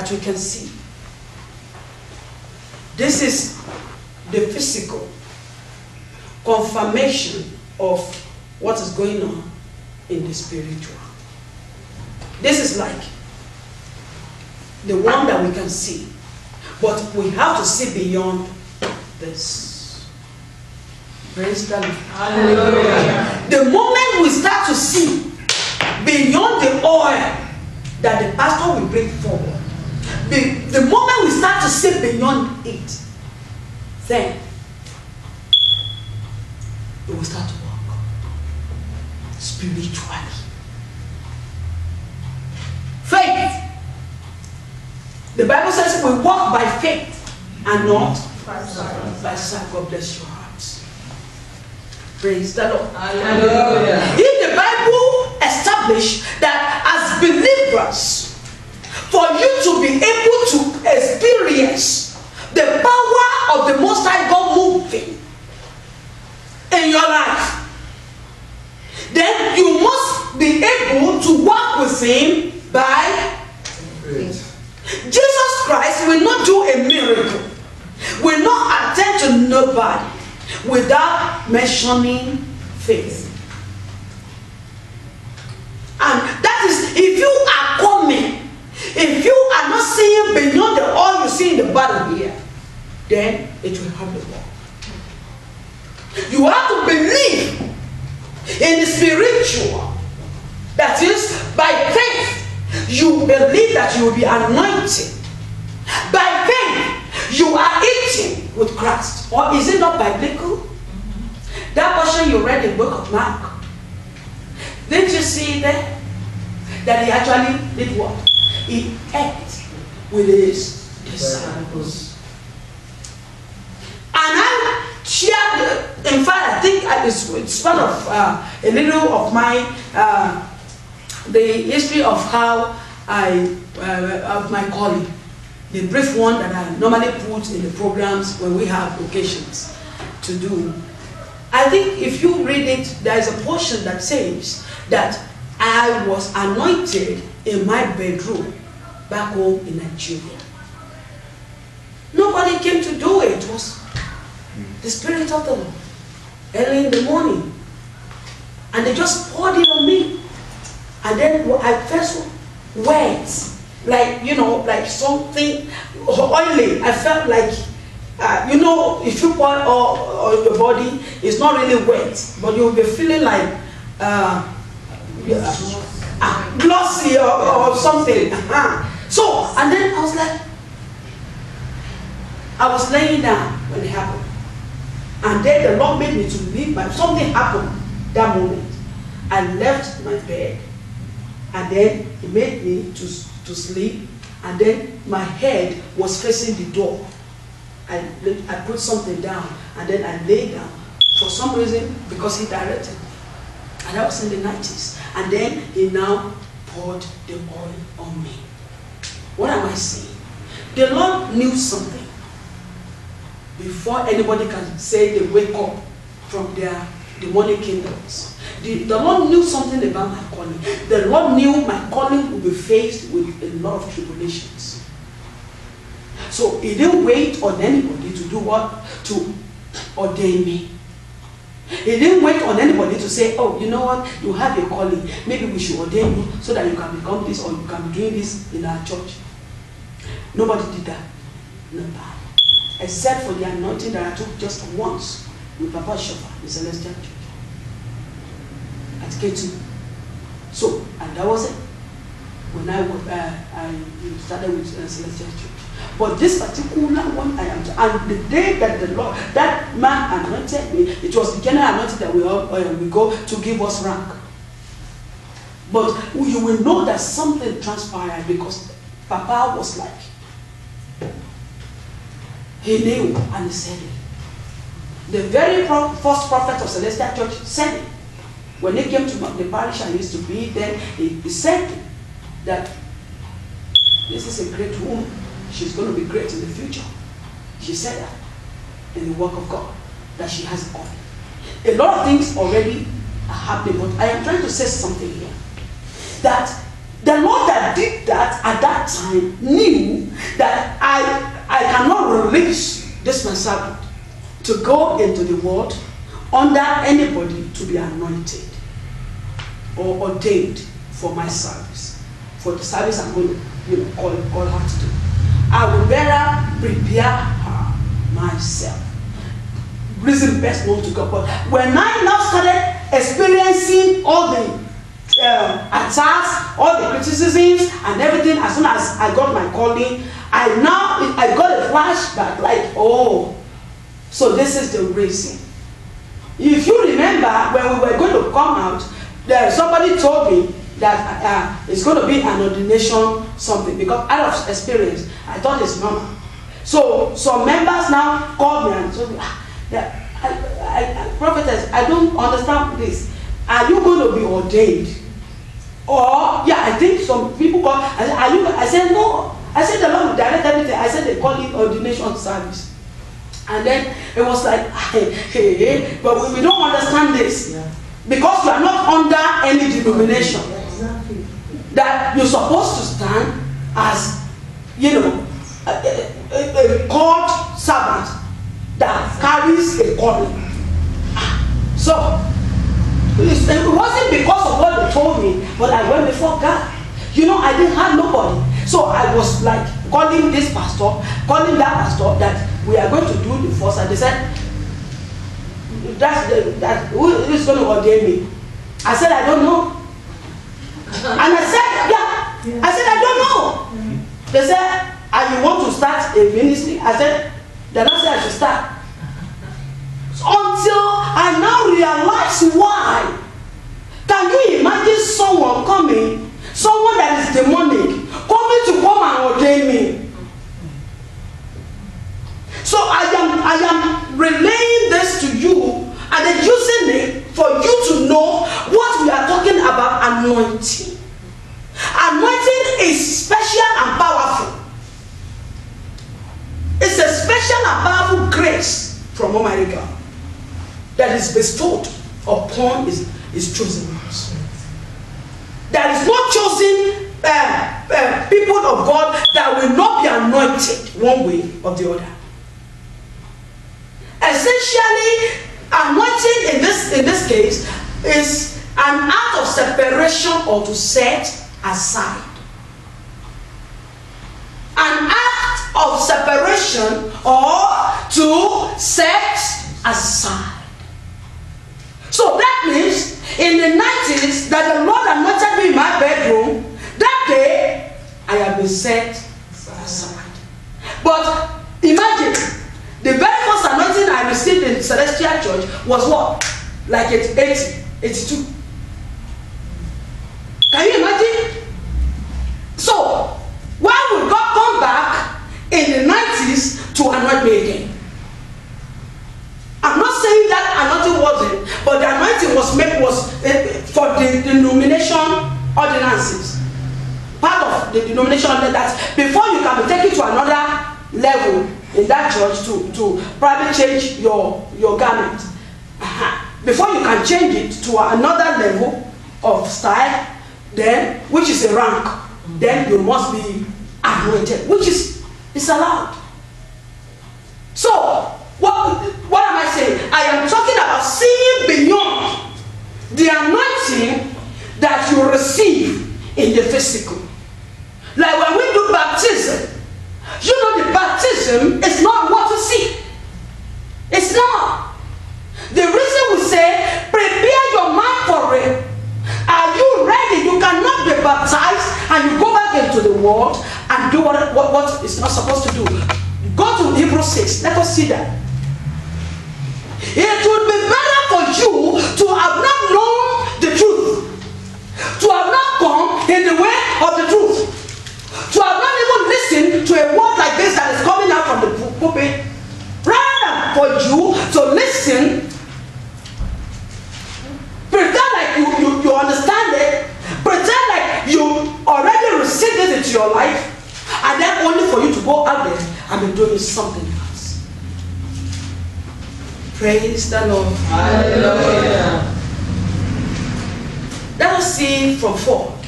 that we can see. This is the physical confirmation of what is going on in the spiritual. This is like the one that we can see, but we have to see beyond this. Praise the Lord. Hallelujah. The moment we start to see beyond the oil that the pastor will bring forward, the moment we start to see beyond it, then it will start to work spiritually. Faith. The Bible says we walk by faith and not by sight. God bless your hearts. Praise the Lord. Hallelujah. If the Bible established that as believers, for you to be able to experience the power of the Most High God moving in your life, then you must be able to walk with Him by faith. Jesus Christ will not do a miracle, will not attend to nobody without mentioning faith. And that is, if you are coming, if you are not seeing beyond the all you see in the bottom here, then it will hardly work. You have to believe in the spiritual. That is, by faith, you believe that you will be anointed. By faith, you are eating with Christ. Or is it not biblical? That portion you read in the book of Mark. Didn't you see there? That he actually did what? He ate with his disciples. And I shared, in fact, I think it's part of a little of my, the history of how of my calling. The brief one that I normally put in the programs when we have occasions to do. I think if you read it, there is a portion that says that I was anointed in my bedroom back home in Nigeria. Nobody came to do it. It was the Spirit of the Lord early in the morning. And they just poured it on me. And then I felt wet. Like, you know, like something oily. I felt like, you know, if you pour on your body, it's not really wet. But you'll be feeling like glossy or something. So, and then I was like, I was laying down when it happened. And then the Lord made me to leave. Something happened that moment. I left my bed. And then He made me to sleep. And then my head was facing the door. I put something down. And then I lay down. For some reason, because He directed me. And that was in the 90s. And then He now poured the oil on me. What am I saying? The Lord knew something before anybody can say they wake up from their demonic kingdoms. The Lord knew something about my calling. The Lord knew my calling would be faced with a lot of tribulations. So He didn't wait on anybody to do what? To ordain me. He didn't wait on anybody to say, oh, you know what, you have a calling. Maybe we should ordain you so that you can become this or you can be doing this in our church. Nobody did that. Nobody. Except for the anointing that I took just once with Papa Shofa, the Celestial Church. At K2. So, and that was it. When I started with Celestial Church. But this particular one I am, and the day that the Lord, that man anointed me, it was the general anointing that we go to give us rank. But you will know that something transpired because Papa was like, he knew and he said it. The very first prophet of Celestial Church said it. When he came to the parish I used to be there, he said that this is a great woman. She's going to be great in the future. She said that in the work of God, that she has a calling. A lot of things already are happening, but I am trying to say something here. That The Lord that did that at that time knew that I cannot release this my servant to go into the world under anybody to be anointed or ordained for my service, for the service I'm going to call her to do. I will better prepare her myself. Reason best known to God. But when I now started experiencing all the attacks, all the criticisms and everything, as soon as I got my calling, I got a flashback like, oh, so this is the reason. If you remember, when we were going to come out, somebody told me that it's going to be an ordination something, because out of experience, I thought it's normal. So some members now called me and told me, prophetess, I don't understand this. Are you going to be ordained? Or, I think some people call, I said, no. I said, the Lord will direct everything. I said, they call it ordination service. And then it was like, hey, but we don't understand this. Yeah. Because you are not under any denomination. Yeah, exactly. That you're supposed to stand as, a called servant that carries a calling. So, it wasn't because of what they told me, but I went before God. I didn't have nobody. So I was like calling this pastor, calling that pastor, that we are going to do the first. And they said, who is going to ordain me? I said, I don't know. And I said, I said, I don't know. They said, and you want to start a ministry? I said, they don't say I should start. Until I now realize why. Can you imagine someone coming, someone that is demonic, coming to come and ordain me? So I am relaying this to you and then using it for you to know what we are talking about, anointing. Anointing is special and powerful. It's a special and powerful grace from Almighty God that is bestowed upon his chosen ones. There is no chosen people of God that will not be anointed one way or the other. Essentially, anointing in this case is an act of separation or to set aside. An act of separation or to set aside. So that means in the 90s that the Lord anointed me in my bedroom, that day I have been set aside. But imagine, the very first anointing I received in Celestial Church was what? Like 80, 82. Can you imagine? So, when will God come back in the 90s to anoint me again? I'm not saying that anointing wasn't, but the anointing was for the denomination ordinances. Part of the denomination that before you can be taken to another level in that church to probably change your garment. Before you can change it to another level of style, then which is a rank, then you must be anointed, which is allowed. So what am I saying? I am talking about seeing beyond the anointing that you receive in the physical. Like when we do baptism, the baptism is not what you see. It's not. The reason we say, prepare your mind for it. Are you ready? You cannot be baptized and you go back into the world and do what is not supposed to do. Go to Hebrews 6. Let us see that. It would be better for you to have not known the truth, to have not come in the way of the truth, to have not even listened to a word like this that is coming out from the pulpit, rather for you to listen, pretend like you understand it, pretend like you already received it into your life, and then only for you to go out there and be doing something else. Praise the Lord. Hallelujah. Let us see from 4.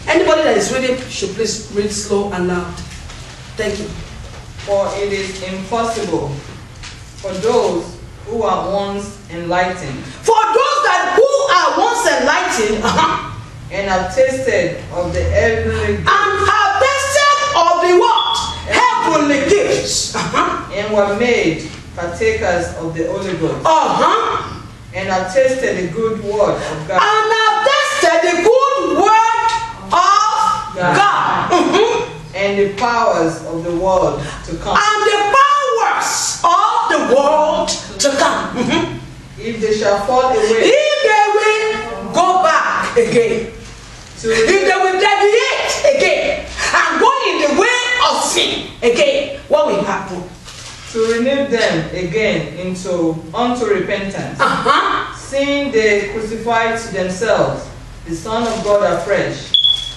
Anybody that is reading should please read slow and loud. Thank you. For it is impossible for those who are once enlightened. For those that who are once enlightened and have tasted of the heavenly gifts. And have tasted of the what? Heavenly gifts. And were made partakers of the Holy Ghost. And have tasted the good word of God. And have tasted the good word of God. And the powers of the world to come. And the powers of the world to come. If they shall fall away. If they will go back again. If they will deviate again. And go in the way of sin again. What will happen? To renew them again unto repentance. Seeing they crucified to themselves the Son of God afresh,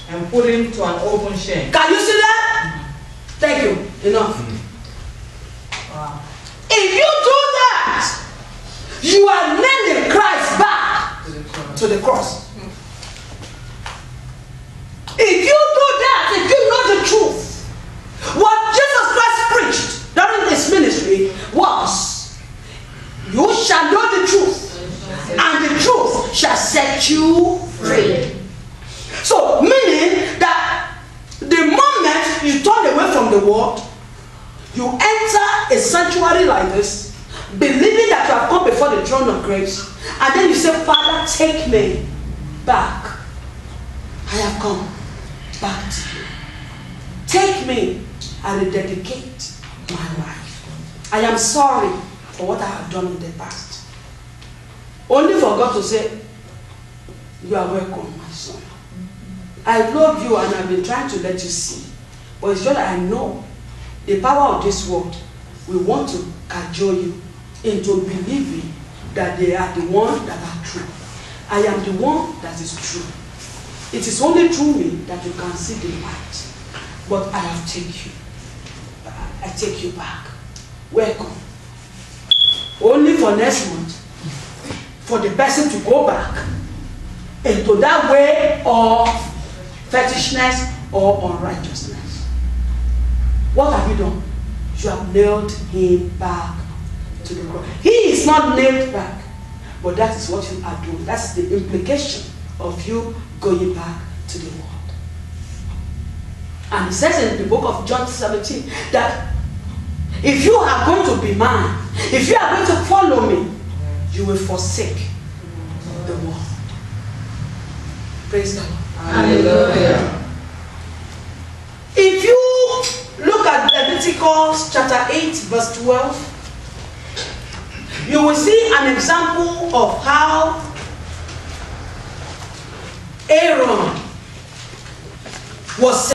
and put him to an open shame. Can you see that? Thank you. Enough. Wow. If you do that, you are nailing Christ back to the cross. If you do that, if you know the truth, what Jesus Christ preached during his ministry was, you shall know the truth, and the truth shall set you free. So, meaning that the moment you turn away from the world, you enter a sanctuary like this, believing that you have come before the throne of grace, and then you say, Father, take me back. I have come back to you. Take me and rededicate my life. I am sorry for what I have done in the past. Only for God to say, you are welcome, my son. I love you and I've been trying to let you see. But it's just that I know the power of this world will want to cajole you into believing that they are the one that are true. I am the one that is true. It is only through me that you can see the light. But I have taken you. I take you back. Welcome. Only for next month, for the person to go back into that way of fetishness or unrighteousness. What have you done? You have nailed him back to the cross. He is not nailed back, but that is what you are doing. That's the implication of you going back to the world. And it says in the book of John 17 that if you are going to be mine, if you are going to follow me, you will forsake the world. Praise the Lord. Hallelujah. If you look at Leviticus chapter 8 verse 12, you will see an example of how Aaron was